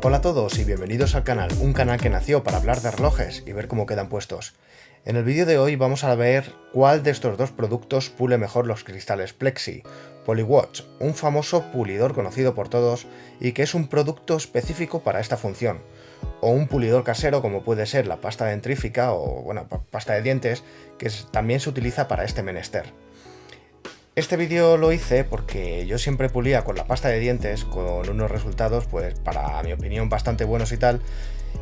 Hola a todos y bienvenidos al canal, un canal que nació para hablar de relojes y ver cómo quedan puestos. En el vídeo de hoy vamos a ver cuál de estos dos productos pule mejor los cristales Plexi. Poliwatch, un famoso pulidor conocido por todos y que es un producto específico para esta función. O un pulidor casero como puede ser la pasta dentrífica o bueno, pasta de dientes, que también se utiliza para este menester. Este vídeo lo hice porque yo siempre pulía con la pasta de dientes con unos resultados, pues para mi opinión, bastante buenos y tal,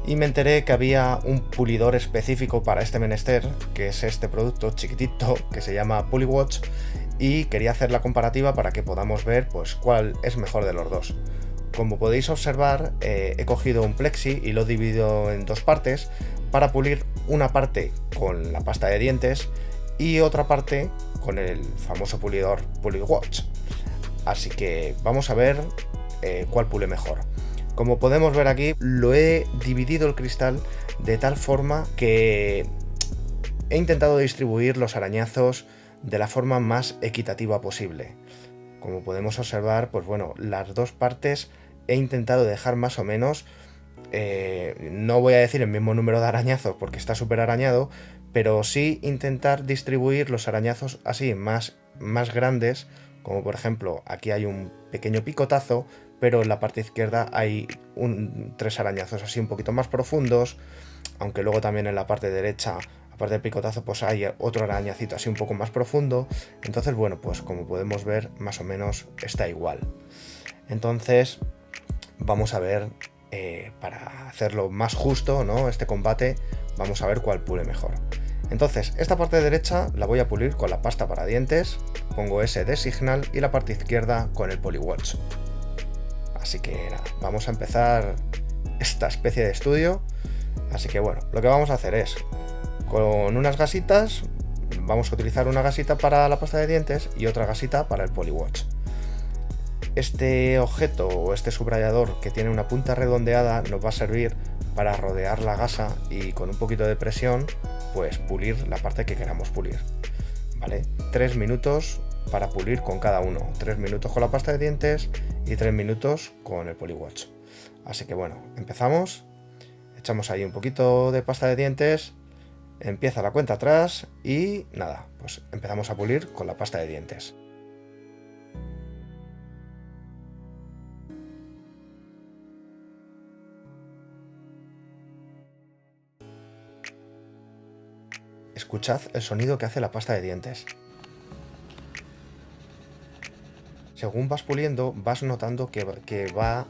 y me enteré que había un pulidor específico para este menester, que es este producto chiquitito que se llama Poliwatch, y quería hacer la comparativa para que podamos ver pues cuál es mejor de los dos. Como podéis observar, he cogido un Plexi y lo he dividido en dos partes para pulir una parte con la pasta de dientes y otra parte con el famoso pulidor Poliwatch. Así que vamos a ver cuál pule mejor. Como podemos ver aquí, lo he dividido el cristal de tal forma que he intentado distribuir los arañazos de la forma más equitativa posible. Como podemos observar, pues bueno, las dos partes he intentado dejar más o menos, no voy a decir el mismo número de arañazos porque está súper arañado, pero sí intentar distribuir los arañazos así más grandes, como por ejemplo aquí hay un pequeño picotazo, pero en la parte izquierda hay tres arañazos así un poquito más profundos, aunque luego también en la parte derecha, aparte del picotazo, pues hay otro arañacito así un poco más profundo. Entonces bueno, pues como podemos ver más o menos está igual. Entonces vamos a ver, para hacerlo más justo, ¿no? Este combate, vamos a ver cuál pule mejor. Entonces, esta parte derecha la voy a pulir con la pasta para dientes, pongo ese de Signal, y la parte izquierda con el Poliwatch. Así que nada, vamos a empezar esta especie de estudio. Así que bueno, lo que vamos a hacer es, con unas gasitas, vamos a utilizar una gasita para la pasta de dientes y otra gasita para el Poliwatch. Este objeto o este subrayador que tiene una punta redondeada nos va a servir para rodear la gasa y con un poquito de presión pues pulir la parte que queramos pulir, ¿vale? 3 minutos para pulir con cada uno, 3 minutos con la pasta de dientes y 3 minutos con el Poliwatch. Así que bueno, empezamos, echamos ahí un poquito de pasta de dientes, empieza la cuenta atrás y nada, pues empezamos a pulir con la pasta de dientes. Escuchad el sonido que hace la pasta de dientes. Según vas puliendo, vas notando que va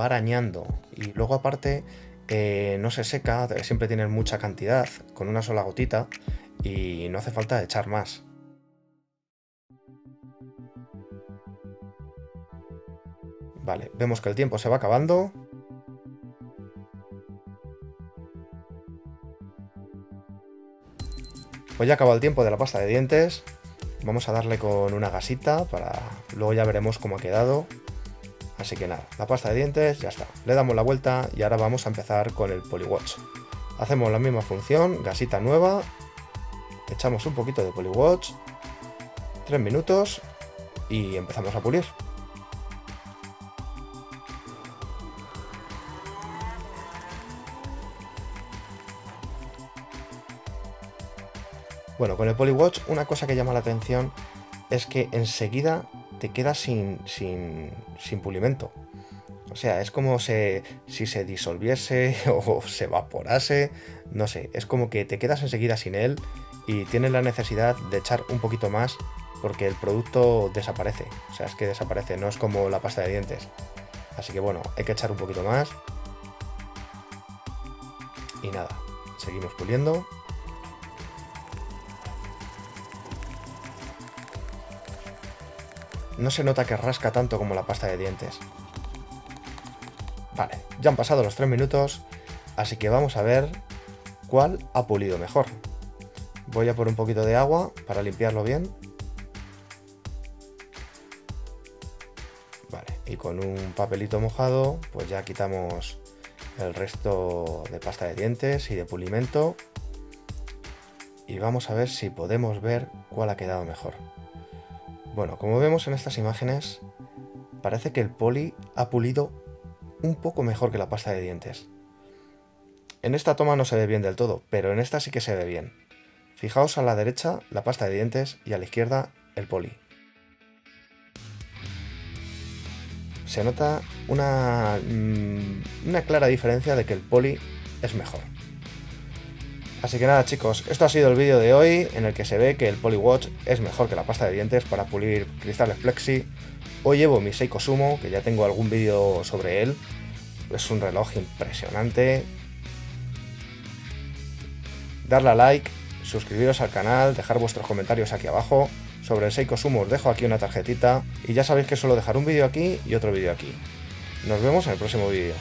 arañando, y luego aparte no se seca, siempre tienes mucha cantidad con una sola gotita y no hace falta echar más. Vale, vemos que el tiempo se va acabando. Pues ya acaba el tiempo de la pasta de dientes. Vamos a darle con una gasita para... luego ya veremos cómo ha quedado. Así que nada, la pasta de dientes ya está. Le damos la vuelta y ahora vamos a empezar con el Poliwatch. Hacemos la misma función, gasita nueva, echamos un poquito de Poliwatch, 3 minutos y empezamos a pulir. Bueno, con el Poliwatch una cosa que llama la atención es que enseguida te quedas sin pulimento. O sea, es como si se disolviese o se evaporase, no sé, es como que te quedas enseguida sin él y tienes la necesidad de echar un poquito más porque el producto desaparece. O sea, es que desaparece, no es como la pasta de dientes. Así que bueno, hay que echar un poquito más. Y nada, seguimos puliendo. No se nota que rasca tanto como la pasta de dientes. Vale, ya han pasado los 3 minutos, así que vamos a ver cuál ha pulido mejor. Voy a por un poquito de agua para limpiarlo bien. Vale, y con un papelito mojado pues ya quitamos el resto de pasta de dientes y de pulimento. Y vamos a ver si podemos ver cuál ha quedado mejor. Bueno, como vemos en estas imágenes, parece que el poli ha pulido un poco mejor que la pasta de dientes. En esta toma no se ve bien del todo, pero en esta sí que se ve bien. Fijaos a la derecha la pasta de dientes y a la izquierda el poli. Se nota una clara diferencia de que el poli es mejor. Así que nada chicos, esto ha sido el vídeo de hoy en el que se ve que el PoliWatch es mejor que la pasta de dientes para pulir cristales Plexi. Hoy llevo mi Seiko Sumo, que ya tengo algún vídeo sobre él. Es un reloj impresionante. Darle a like, suscribiros al canal, dejar vuestros comentarios aquí abajo. Sobre el Seiko Sumo os dejo aquí una tarjetita y ya sabéis que suelo dejar un vídeo aquí y otro vídeo aquí. Nos vemos en el próximo vídeo.